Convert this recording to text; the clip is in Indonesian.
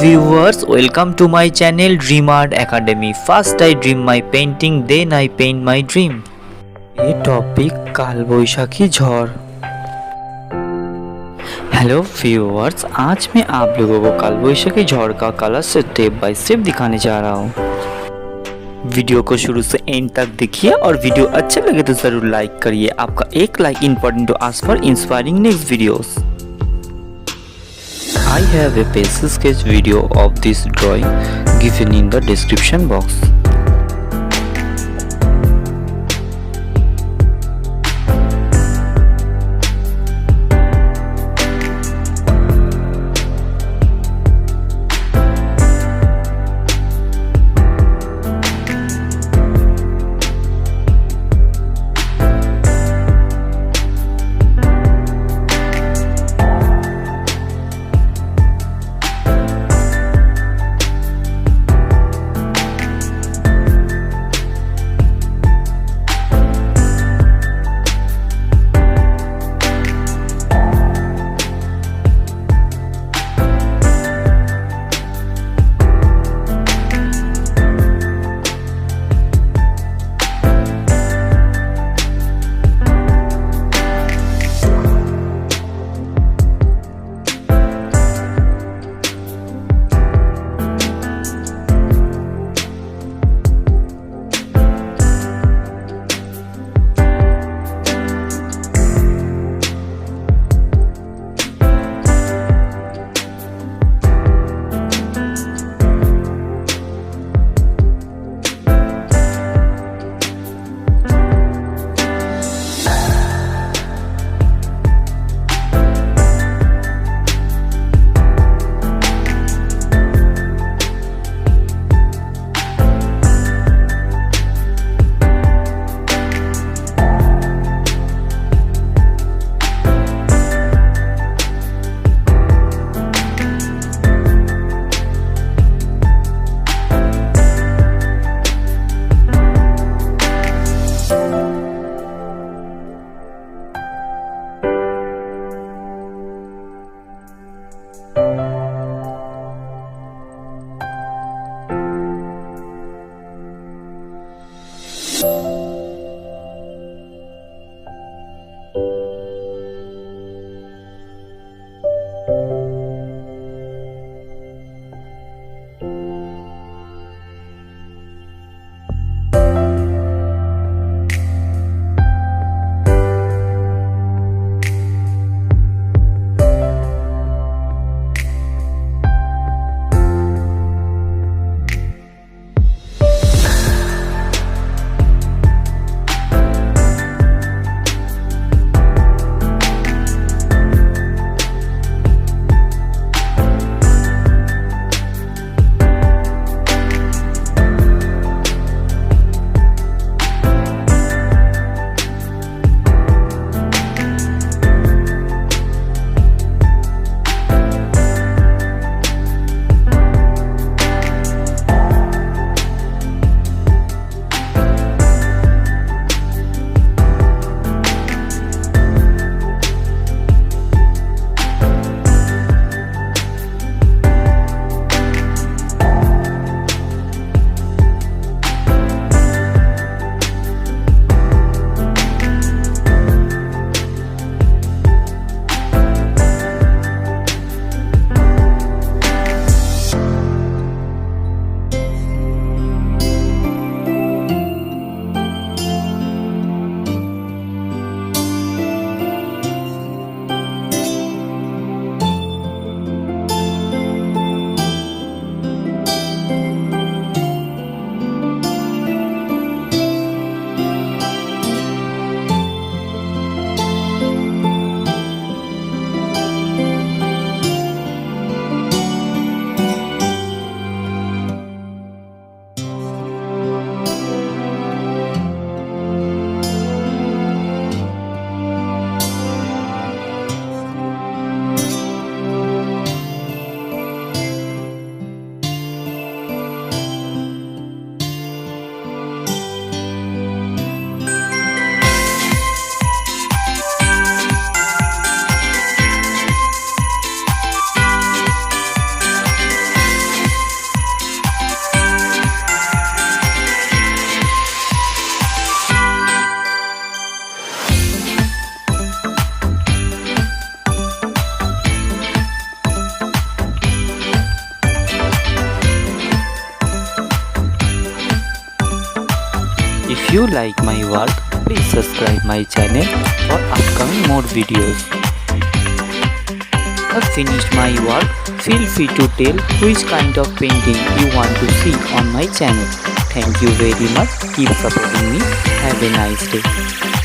viewers, welcome to my channel Dream Art Academy. First I dream my painting, then I paint my dream. A topic kalbashakhi झड़। Hello viewers, आज मैं आप लोगों को कालबैसाखी झड़ का कलर स्टेप बाय स्टेप दिखाने जा रहा हूँ। वीडियो को शुरू से एंड तक देखिए और वीडियो अच्छा लगे तो जरूर लाइक करिए। आपका एक like important to ask for inspiring next videos. I have a pencil sketch video of this drawing given in the description box. If you like my work, please subscribe my channel for upcoming more videos. Have finished my work, feel free to tell which kind of painting you want to see on my channel. Thank you very much. Keep supporting me. Have a nice day.